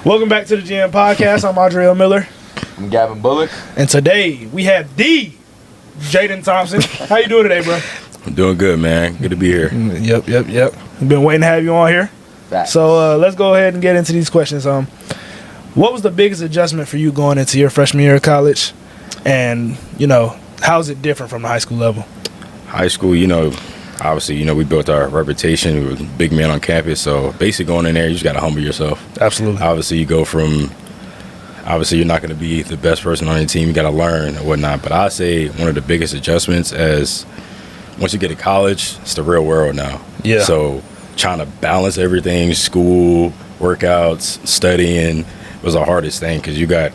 Welcome back to the GM Podcast. I'm Audrey Miller. I'm Gavin Bullock. And today we have the Jaiden Thompson. How you doing today, bro? I'm doing good, man. Good to be here. Yep. We've been waiting to have you on here. Facts. So let's go ahead and get into these questions. What was the biggest adjustment for you going into your freshman year of college? And, how's it different from the high school level? High school, obviously, we built our reputation. We were the big man on campus. So basically going in there, you just got to humble yourself. Absolutely. Obviously, you go from – obviously, you're not going to be the best person on your team. You got to learn and whatnot. But I say one of the biggest adjustments as once you get to college, it's the real world now. Yeah. So trying to balance everything, school, workouts, studying was the hardest thing because you got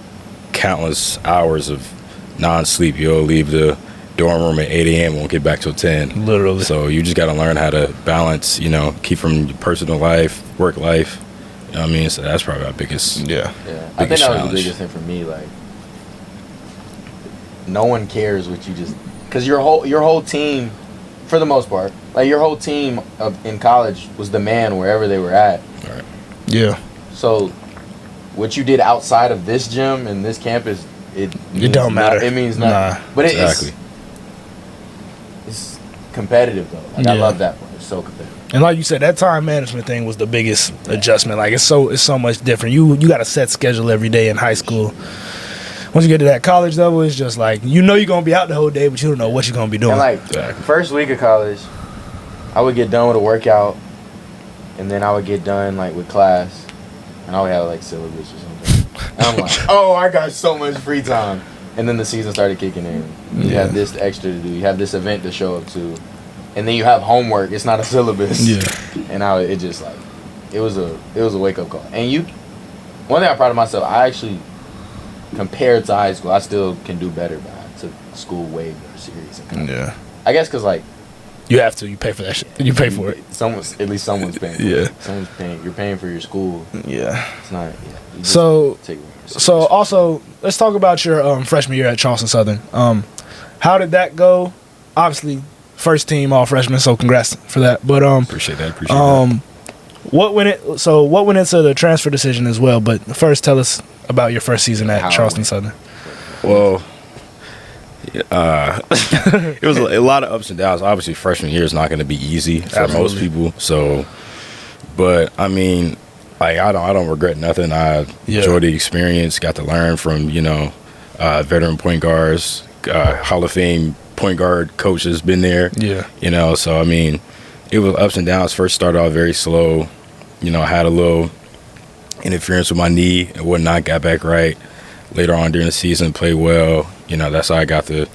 countless hours of non-sleep. You'll leave the dorm room at 8 a.m. won't get back till 10. Literally. So you just got to learn how to balance, keep from your personal life, work life. You know what I mean? So that's probably our biggest I think that was the biggest thing for me. Like, no one cares what you just – because your whole team, for the most part, like your whole team in college was the man wherever they were at. Right. Yeah. So what you did outside of this gym and this campus, it don't matter. It means nothing. Nah. But Exactly. it's competitive, though. Like, I love that part. It's so competitive. And like you said, that time management thing was the biggest adjustment. Like it's so much different. You got a set schedule every day in high school. Once you get to that college level, it's just like you're gonna be out the whole day, but you don't know what you're gonna be doing. And like first week of college, I would get done with a workout, and then I would get done like with class, and I would have like syllabus or something. And I'm like, oh, I got so much free time. And then the season started kicking in. You have this extra to do. You have this event to show up to. And then you have homework. It's not a syllabus. Yeah. And it was a wake up call. And one thing I'm proud of myself, I actually, compared to high school, I still can do better, but I took school way more serious. I guess because like, you have to. You pay for that shit. You pay for it. At least someone's paying. Yeah. Someone's paying. You're paying for your school. Yeah. It's not. Yeah. So also, let's talk about your freshman year at Charleston Southern. How did that go? Obviously, first team all freshmen, so congrats for that. But Appreciate that. what went into the transfer decision as well? But first, tell us about your first season at Charleston Southern. Well, it was a lot of ups and downs. Obviously, freshman year is not going to be easy for most people. So, but I mean, like I don't regret nothing. I enjoyed the experience. Got to learn from veteran point guards, Hall of Fame point guard coach has been there. Yeah. So I mean, it was ups and downs. First started off very slow. I had a little interference with my knee and whatnot. Got back right. Later on during the season, played well. That's how I got the,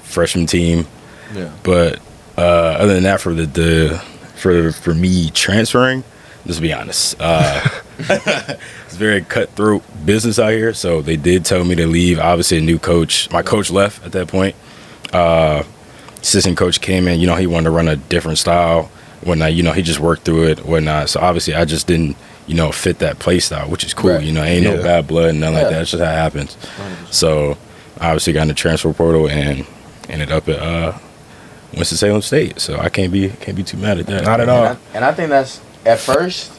freshman team. Yeah. But other than that, for me transferring, let's be honest, it's very cutthroat business out here. So they did tell me to leave. Obviously, a new coach. My coach left at that point. Assistant coach came in. He wanted to run a different style. Whatnot. He just worked through it. Whatnot. So obviously, I just didn't, fit that play style, which is cool. Right. Ain't no bad blood and nothing like that. It's just how it happens. 100%. So obviously, got in the transfer portal and ended up at Winston-Salem State. So I can't be too mad at that. Not at all. And I think that's at first.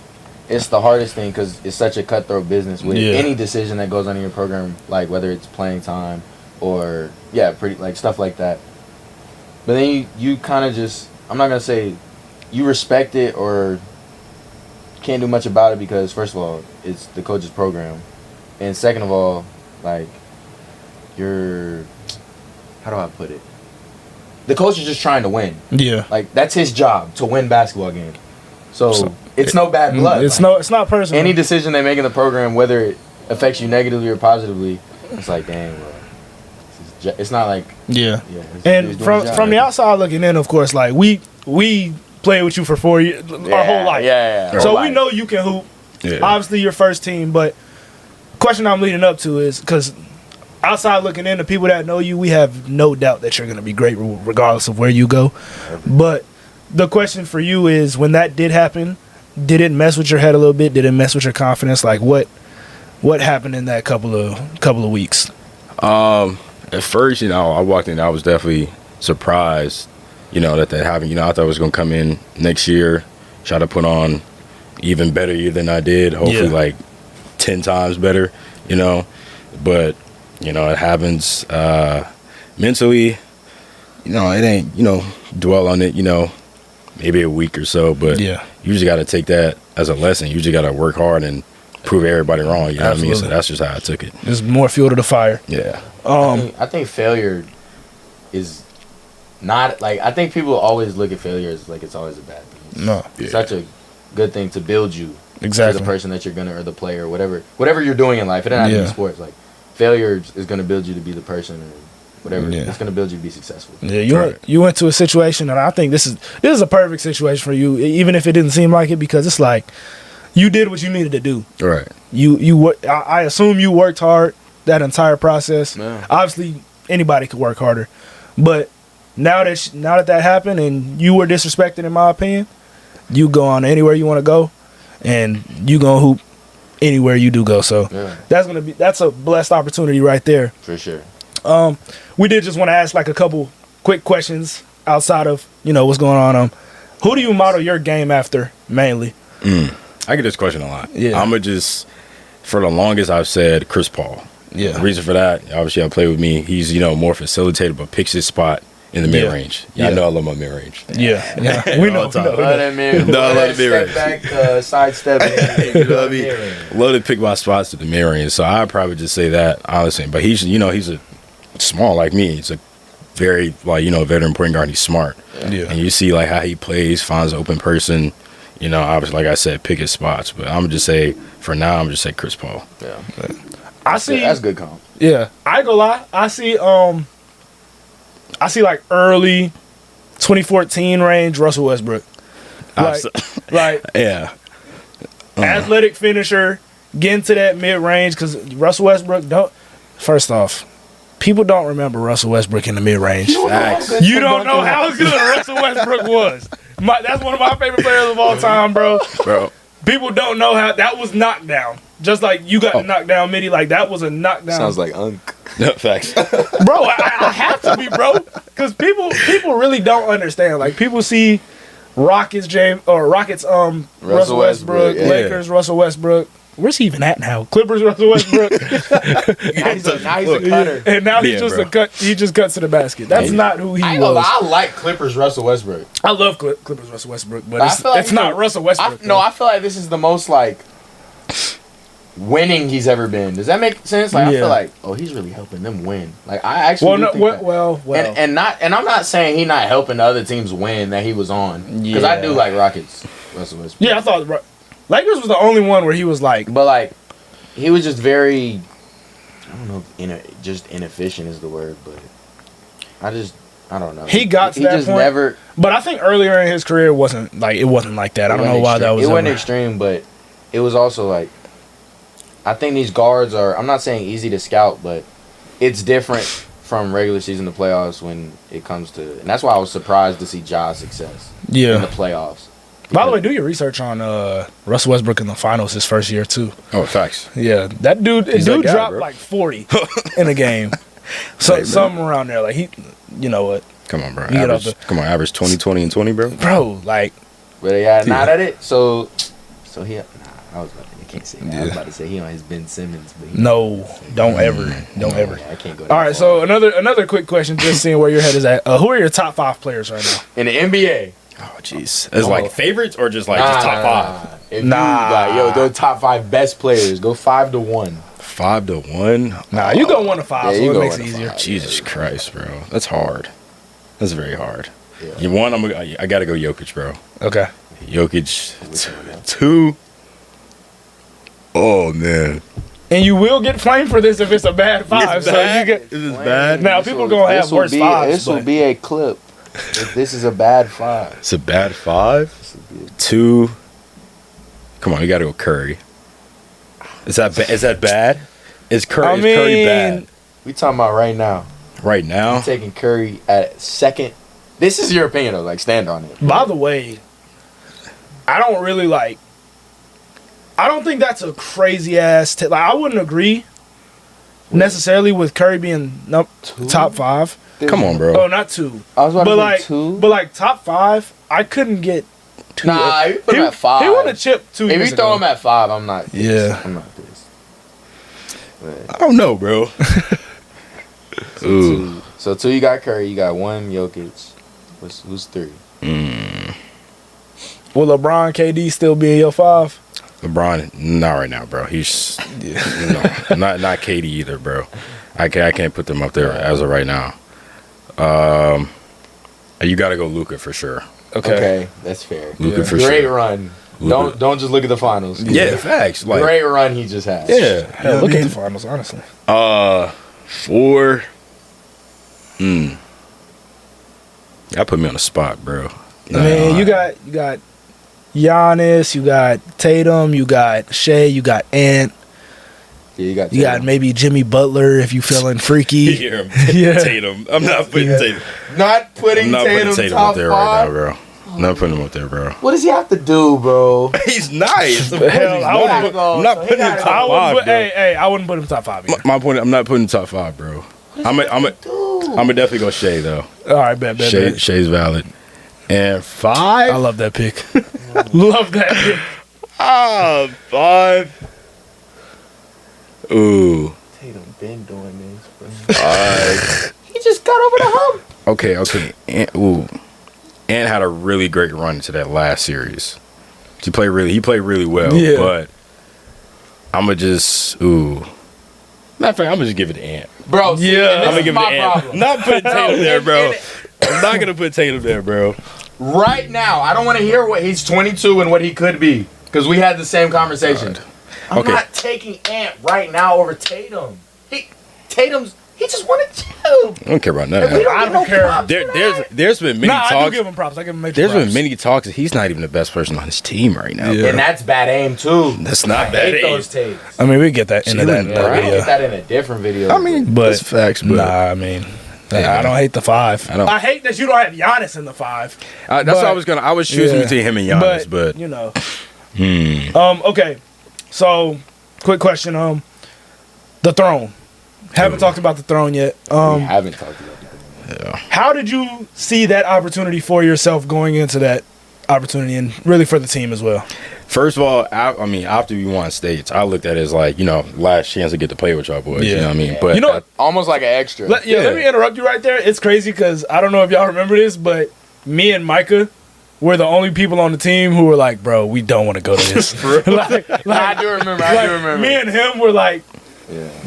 It's the hardest thing because it's such a cutthroat business with any decision that goes on in your program, like whether it's playing time or pretty like stuff like that. But then you kind of just, I'm not gonna say you respect it or can't do much about it because first of all it's the coach's program, and second of all like how do I put it? The coach is just trying to win. Yeah. Like that's his job to win basketball games. So it's no bad blood. It's not personal. Any decision they make in the program, whether it affects you negatively or positively, it's like, dang, bro. It's not like And from the outside looking in, of course, like we played with you for 4 years, our whole life. So we know you can hoop. Yeah. Obviously, your first team, but question I'm leading up to is because outside looking in, the people that know you, we have no doubt that you're going to be great regardless of where you go. But the question for you is, when that did happen, did it mess with your head a little bit? Did it mess with your confidence? Like what happened in that couple of weeks? At first, I walked in, I was definitely surprised, that happened. I thought I was going to come in next year, try to put on even better year than I did. Hopefully, 10 times better, you know. But, you know, it happens mentally, you know, it ain't, you know, dwell on it, you know, maybe a week or so. But you just got to take that as a lesson. You just got to work hard and prove everybody wrong, you know what I mean? So that's just how I took it. There's more fuel to the fire. Yeah. I think failure is not, like, I think people always look at failure as like it's always a bad thing. No. It's such a good thing to build you. Exactly. To the person that you're gonna, or the player, whatever you're doing in life. It doesn't have to be sports. Like, failure is gonna build you to be the person, or whatever. It's gonna build you to be successful. Yeah, you went to a situation, and I think this is a perfect situation for you, even if it didn't seem like it, because it's like you did what you needed to do. Right. I assume you worked hard that entire process. Yeah. Obviously, anybody could work harder, but now that happened and you were disrespected, in my opinion, you go on anywhere you want to go, and you gonna hoop anywhere you do go. So that's a blessed opportunity right there. For sure. We did just want to ask like a couple quick questions outside of, you know, what's going on. Who do you model your game after mainly? I get this question a lot. Yeah. I'm just, for the longest, I've said Chris Paul. Yeah. The reason for that, obviously, I play with me. He's, you know, more facilitated, but picks his spot in the mid range. I know I love my mid range. Yeah. We know. Love the mid range. Step back, sidestep. You know what I mean? Love to pick my spots to the mid range. So I'd probably just say that, honestly. But he's, you know, he's a small like me. He's a very, like, you know, veteran point guard. He's smart. Yeah. And you see, like, how he plays, finds an open person. You know, obviously, like I said, pick his spots. But I'm going to just say, for now, I'm just say Chris Paul. Yeah. I see. That's good comp. Yeah. I ain't gonna lie. I see like early 2014 range Russell Westbrook. Like athletic finisher, getting to that mid range, because Russell Westbrook first off, people don't remember Russell Westbrook in the mid range. You don't know how good Russell Westbrook was. That's one of my favorite players of all time, bro. People don't know how that was knockdown. Just like you got to knock down Mitty, like that was a knockdown. Sounds like Unk. No, facts. Bro, I have to be, bro. Because people really don't understand. Like, people see Rockets Russell Westbrook, Lakers Russell Westbrook. Where's he even at now? Clippers Russell Westbrook. now he's a cutter. And now he's just a cut. He just cuts to the basket. That's not who he was. I like Clippers Russell Westbrook. I love Clippers Russell Westbrook, but it's not Russell Westbrook. I feel like this is the most, like, winning he's ever been. Does that make sense? Like, I feel like, he's really helping them win. Like, I actually And I'm not saying he's not helping the other teams win that he was on, because I do like Rockets Russell Westbrook. Yeah, I thought Lakers was the only one where he was like, but like, he was just very, I don't know, just inefficient is the word, but I don't know. He got to that point. Never. But I think earlier in his career it wasn't like that. I don't know why that was. It wasn't extreme, but it was also like, I think these guards are, I'm not saying easy to scout, but it's different from regular season to playoffs when it comes to, and that's why I was surprised to see Ja's success in the playoffs. By the way, do your research on Russell Westbrook in the finals his first year too. Oh, facts. Yeah, that dude dropped like 40 in a game. So something around there. Like, he, you know what? Come on, bro. Average 20, 20, and 20, bro. Bro, like. But not at it. So he. I was about to. I can't say that. I was about to say he on his Ben Simmons. But don't ever. I can't go. All right. So another quick question, just seeing where your head is at. Who are your top 5 players right now in the NBA? Oh, jeez. As like favorites or just like just top 5? If those top 5 best players. Go 5 to 1. 5 to 1? Nah, you go 1 to 5, so it makes it easier. Jesus Christ, bro. That's hard. That's very hard. Yeah. You want? I gotta go Jokic, bro. Okay. Jokic 2. Oh man. And you will get flamed for this if it's a bad 5. So you get. Is this bad? Now people are gonna have worse 5s. This will be a clip. This is a bad 5. It's a bad 5? 2. Come on, you gotta go Curry. Is that bad? Is Curry bad? We talking about right now. Right now? I'm taking Curry at second. This is your opinion though, like, stand on it. By the way, I don't think that's a crazy ass like, I wouldn't agree necessarily with Curry being top 5. Come on, bro. Oh, not 2. I was about to say 2. But like top 5, I couldn't get 2. Nah, you put him at 5. He won a chip 2 years ago. If you throw him at 5, I'm not. Yeah. I'm not this. I don't know, bro. So two, you got Curry. You got one, Jokic. Who's three? Will LeBron, KD still be in your 5? LeBron, not right now, bro. He's not KD either, bro. I can't put them up there as of right now. You got to go Luka for sure. Okay, that's fair. Luka for Great sure. run. Luka. Don't just look at the finals. Yeah, facts. Like, great run he just had. Yeah. Hell, look at the finals, honestly. 4. That put me on the spot, bro. I mean, you got Giannis, you got Tatum, you got Shea, you got Ant. Yeah, you got maybe Jimmy Butler if you feeling freaky. Tatum. I'm not putting Tatum. Not putting Tatum up there right now, 5? bro. I'm not putting him up there, bro. What does he have to do, bro? He's nice. Hell, I'm not putting him top 5. Hey, I wouldn't put him top 5 either. My point, I'm not putting him top 5, bro. I'm gonna definitely go Shea though. All right, bet. Shea's valid. And 5? I love that pick. Love that pick. 5. Ooh. Tatum been doing this, bro. 5. He just got over the hump. Okay. And had a really great run to that last series. He played really well. Yeah. But I'ma just Matter of fact, I'm gonna just give it to Ant. Bro, see, yeah. I'm gonna give it to Ant. I'm not putting Tatum there, bro. I'm not gonna put Tatum there, bro. Right now, I don't want to hear what he's 22 and what he could be, because we had the same conversation. I'm not taking Ant right now over Tatum. He just wanted to. I don't care about none of that. I don't care. There's been many talks. I do give him props. I give him major There's props. been many talks that he's not even the best person on his team right now. Yeah. And that's bad aim too. That's not I bad hate aim. those tapes. I mean, we get that into that. Yeah, I get that in a different video. I mean, but that's facts. But I mean, I don't hate the 5. I hate that you don't have Giannis in the 5. that's what I was gonna. I was choosing between him and Giannis, but you know. Okay. So, quick question. The throne. Haven't talked about the throne yet. We haven't talked about it. Yeah. How did you see that opportunity for yourself going into that opportunity, and really for the team as well? First of all, I mean, after we won states, I looked at it as like, last chance to get to play with y'all boys. You know what I mean? Yeah. But almost like an extra. Let me interrupt you right there. It's crazy because I don't know if y'all remember this, but me and Micah were the only people on the team who were like, bro, we don't want to go to this. I do remember. Me and him were like,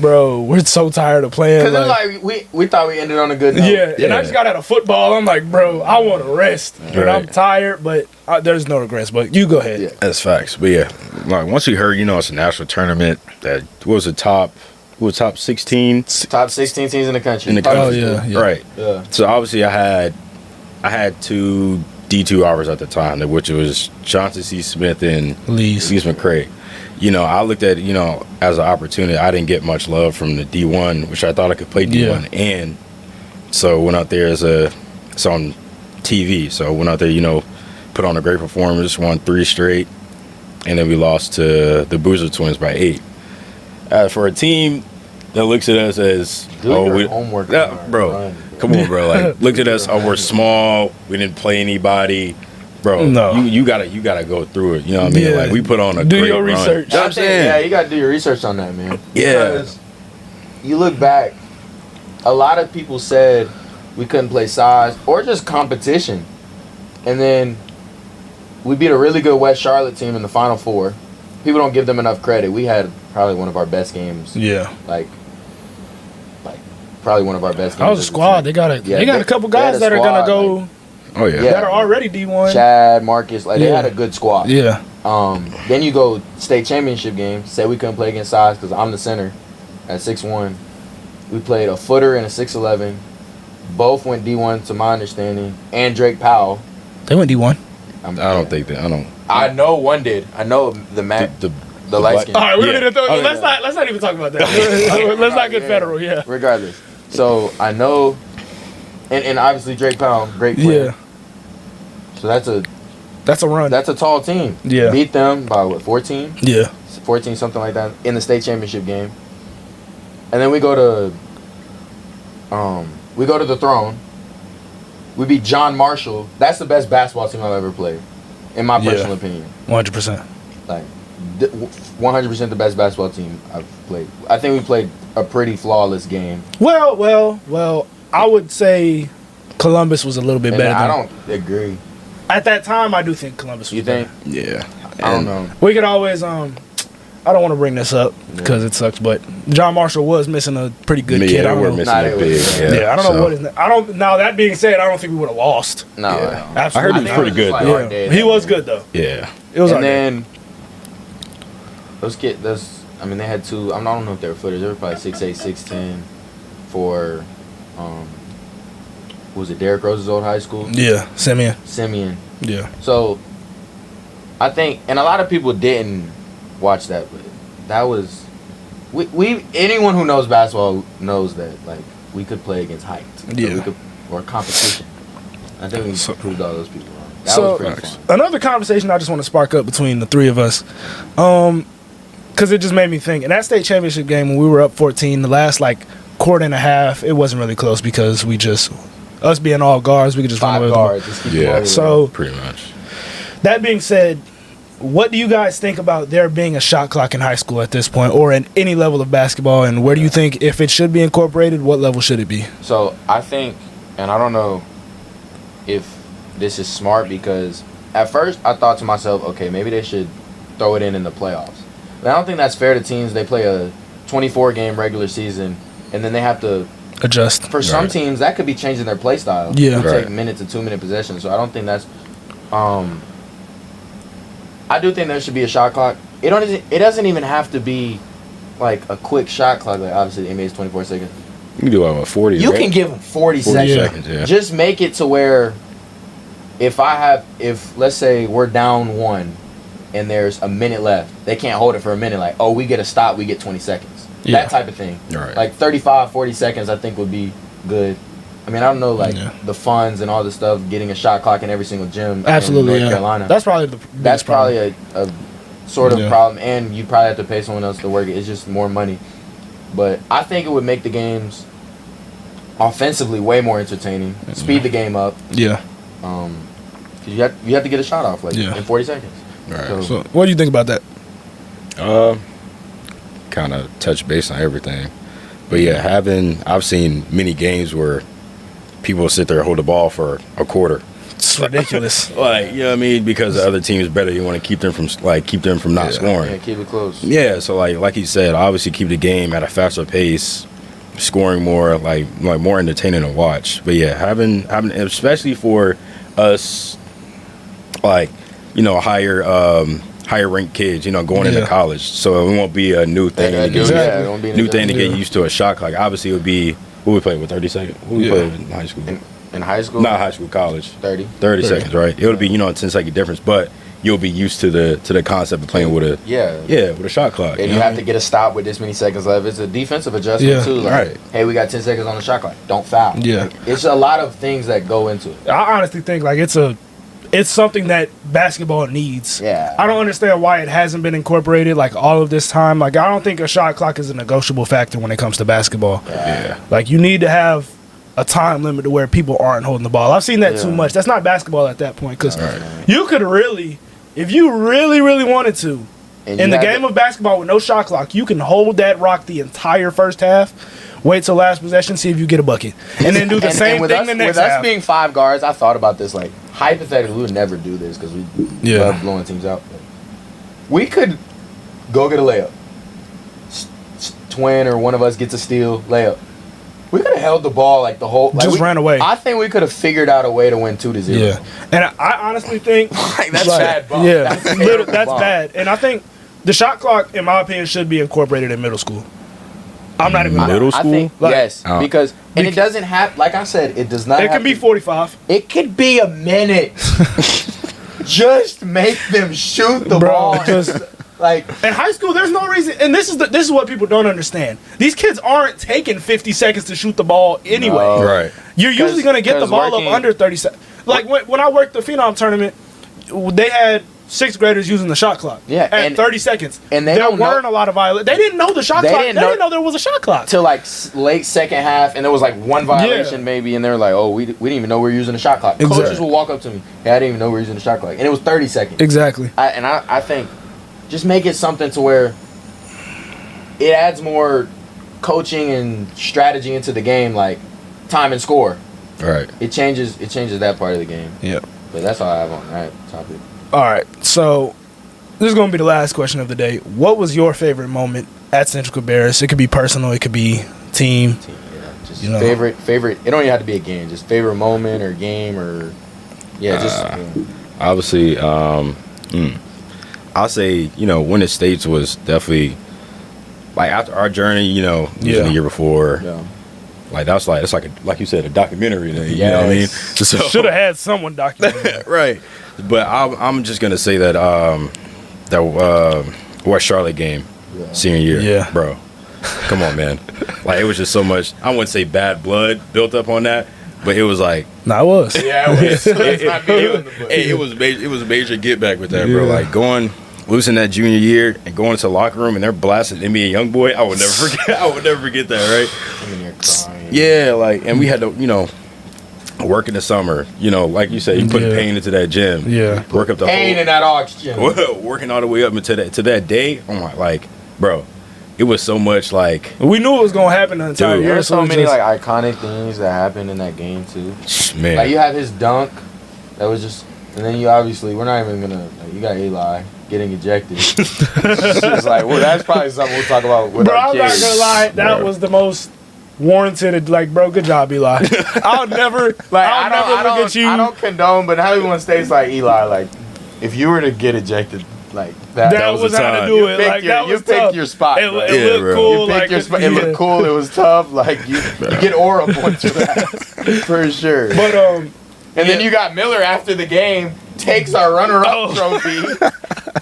bro, we're so tired of playing. Because we thought we ended on a good note. Yeah, and I just got out of football. I'm like, bro, I want to rest. And I'm tired, but there's no regrets. But you go ahead. Yeah. That's facts. But yeah, like once we heard, it's a national tournament that was the top 16? Top 16 teams in the country. Yeah. Right. Yeah. So obviously I had 2 D2 hours at the time, which was Johnson C. Smith and Lees McCray. I looked at it, as an opportunity. I didn't get much love from the D1, which I thought I could play D1. Yeah. And so went out there it's on TV. So went out there, put on a great performance, won 3 straight. And then we lost to the Boozer Twins by 8. For a team that looks at us as, homework. Bro, come on, bro. Like, looked at us, we're small. We didn't play anybody. Bro, no. you gotta go through it. You know what I mean? Like, we put on a great your research. You know what I'm saying? Yeah, you gotta do your research on that, man. Yeah. Because you look back, a lot of people said we couldn't play size or just competition. And then we beat a really good West Charlotte team in the Final Four. People don't give them enough credit. We had probably one of our best games. Yeah. Like probably one of our best games. That was a squad. They got a couple guys that are gonna go. That are already D1. Chad, Marcus, they had a good squad. Yeah. Then you go state championship game. Say we couldn't play against size because I'm the center at 6'1". We played a footer and a 6'11". Both went D1 to my understanding. And Drake Powell. They went D1. I don't think that. I know one did. I know the light skin. All right, let's not even talk about that. Let's not get federal. Yeah. Regardless, so I know, and obviously Drake Powell, great player. Yeah. So that's a run. That's a tall team. Yeah. Beat them by 14? Yeah. 14, something like that, in the state championship game. And then we go to the Throne. We beat John Marshall. That's the best basketball team I've ever played, in my personal opinion. 100%. 100% the best basketball team I've played. I think we played a pretty flawless game. Well, I would say Columbus was a little bit better. I don't agree. At that time, I do think Columbus was You think? better. Yeah. I don't know. We could always, I don't want to bring this up because it sucks, but John Marshall was missing a pretty good kid. I don't know. Missing a big. I don't know what his name. Now, that being said, I don't think we would have lost. No. I heard he was pretty good. Like he was good, though. Yeah. It was and then those kids, I mean, they had two. I don't know if they were footers. They were probably 6'8", 6'10", for, was it Derrick Rose's old high school? Yeah, Simeon. Yeah. So, I think, and a lot of people didn't watch that, but that was, we anyone who knows basketball knows that, like, we could play against height. Yeah. Or competition. I think we proved all those people wrong. That was pretty fun. Another conversation I just want to spark up between the three of us, because it just made me think. In that state championship game, when we were up 14, the last, like, quarter and a half, it wasn't really close because us being all guards, we could just run away with the ball. Yeah, so pretty much. That being said, what do you guys think about there being a shot clock in high school at this point, or at any level of basketball? And where do you think, if it should be incorporated, what level should it be? So I think, and I don't know if this is smart, because at first I thought to myself, okay, maybe they should throw it in the playoffs. But I don't think that's fair to teams. They play a 24-game regular season, and then they have to adjust. For some teams, that could be changing their play style. Yeah, take minute to 2-minute possessions. So I don't think that's. I do think there should be a shot clock. It doesn't even have to be like a quick shot clock. Like, obviously, the NBA is 24 seconds. You can do it with 40. You can give them 40 seconds. Yeah. Just make it to where if let's say we're down 1 and there's a minute left, they can't hold it for a minute. Like, oh, we get a stop, we get 20 seconds. Yeah. That type of thing. Right. Like 35, 40 seconds, I think would be good. I mean, I don't know, like, the funds and all this stuff, getting a shot clock in every single gym Absolutely, in North Carolina. That's probably a sort of problem, and you probably have to pay someone else to work it. It's just more money. But I think it would make the games offensively way more entertaining, speed the game up. Yeah. Because you have to get a shot off, like, in 40 seconds. Right. So what do you think about that? Kind of touch base on everything. But yeah, I've seen many games where people sit there and hold the ball for a quarter. It's ridiculous. Like, you know what I mean? Because the other team is better. You want to keep them from not scoring. Yeah, keep it close. Yeah, so like you said, obviously keep the game at a faster pace, scoring more, like more entertaining to watch. But yeah, having especially for us, like, you know, higher ranked kids, you know, going into college. So it won't be a new thing. New thing to get used to a shot clock. Obviously, it would be, what we played with 30 seconds? What we played in high school? In high school? Not high school, college. 30 seconds, right? It would be, you know, a 10-second difference, but you'll be used to the concept of playing with a with a shot clock. And you have to get a stop with this many seconds left. It's a defensive adjustment too. Like, hey, we got 10 seconds on the shot clock. Don't foul. Yeah. Like, it's a lot of things that go into it. I honestly think like it's something that basketball needs. Yeah. I don't understand why it hasn't been incorporated like all of this time. Like, I don't think a shot clock is a negotiable factor when it comes to basketball. Yeah. Like, you need to have a time limit to where people aren't holding the ball. I've seen that too much. That's not basketball at that point, because you could really, if you really, really wanted to, in the game of basketball with no shot clock, you can hold that rock the entire first half, wait till last possession, see if you get a bucket, and then do the same thing the next half. With us being 5 guards, I thought about this, like, hypothetically, we would never do this because we love blowing teams out. But we could go get a layup. Twin or one of us gets a steal, layup. We could have held the ball like the whole. Like, ran away. I think we could have figured out a way to win 2-0. Yeah, and I honestly think that's bad. Ball. Yeah, that's bad. And I think the shot clock, in my opinion, should be incorporated in middle school. I'm not even middle school. I think yes, because it doesn't have. Like I said, it does not. It can be 45. It could be a minute. Just make them shoot the ball. Just. Like, in high school, there's no reason, and this is what people don't understand. These kids aren't taking 50 seconds to shoot the ball anyway. No. Right. You're usually going to get the ball up under 30 seconds. Like, when I worked the Phenom tournament, they had 6th graders using the shot clock at 30 seconds. And there weren't a lot of violations. They didn't know the shot clock. They didn't know there was a shot clock. Till, like, late second half, and there was, like, 1 violation maybe, and they were like, oh, we didn't even know we were using the shot clock. Exactly. Coaches will walk up to me, hey, I didn't even know we were using the shot clock. And it was 30 seconds. Exactly. I think just make it something to where it adds more coaching and strategy into the game, like time and score. Right. It changes that part of the game. Yeah. But that's all I have on that topic. All right. So this is going to be the last question of the day. What was your favorite moment at Central Cabarrus? It could be personal. It could be team. Yeah. Just favorite. It don't even have to be a game. Just favorite moment or game or obviously. I'll say winning states was definitely like after our journey. The year before. Yeah. Like that's like it's like you said, a documentary. You know what I mean? So should have had someone document right. But I'm just gonna say that West Charlotte game, senior year, bro. Come on, man. Like it was just so much. I wouldn't say bad blood built up on that, but it was like it was. Yeah, it was. It was a major get back with that, bro. Like losing that junior year and going into the locker room and they're blasting NBA Youngboy. I would never forget. I would never forget that, right? Yeah, like, and we had to, work in the summer. Like you said, you put pain into that gym. Yeah, work up the pain in that aux gym. Working all the way up into that day. Oh my, like, bro, it was so much like we knew it was gonna happen the entire year. There's so many like iconic things that happened in that game too. Man, like you have his dunk, that was just, and then you obviously we're not even gonna. You got Eli getting ejected. It's like, well, that's probably something we'll talk about with our kids. I'm not gonna lie, that was the most warranted. Like, bro, good job, Eli. I'll never forget you. I don't condone, but how everyone stays like Eli, like if you were to get ejected, like that was how to do it. Like that was you picked your spot. It looked cool. You picked your spot. It looked cool. It was tough. Like you get aura points for that for sure. But and then you got Miller after the game takes our runner-up trophy,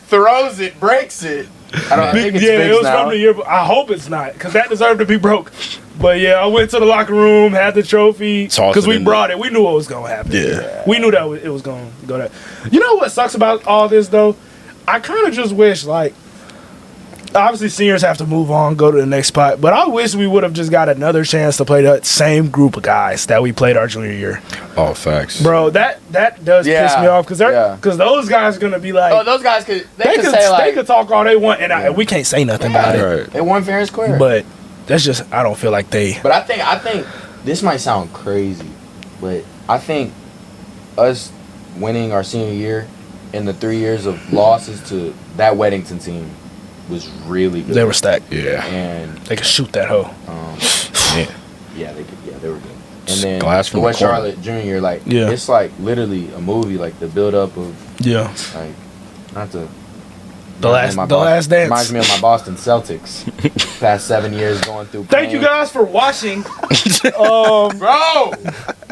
throws it, breaks it. I think it's it was now. From the year. I hope it's not, because that deserved to be broke. But yeah, I went to the locker room, had the trophy, because we brought it. We knew what was going to happen. Yeah. We knew that it was going to go that. You know what sucks about all this, though? I kind of just wish, like, obviously seniors have to move on, go to the next spot, but I wish we would have just got another chance to play that same group of guys that we played our junior year. Oh, facts. Bro, that does piss me off, because those guys are going to be like... Oh, those guys could say, like... They could talk all they want, and we can't say nothing about it. Right. They won fair and square. But that's just... I don't feel like they... But I think... This might sound crazy, but I think us winning our senior year and the 3 years of losses to that Weddington team was really good. They were stacked. Yeah. And they could shoot that hoe. Yeah, they could. Yeah, they were good. And then the West Charlotte Junior, like, it's like literally a movie, like the build up of like not the last dance. Reminds me of my Boston Celtics. Past 7 years going through. Thank you guys for watching. Bro,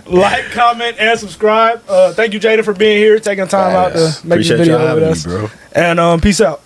like, comment, and subscribe. Thank you, Jaiden, for being here, taking time out to make this video with us. Bro. And peace out.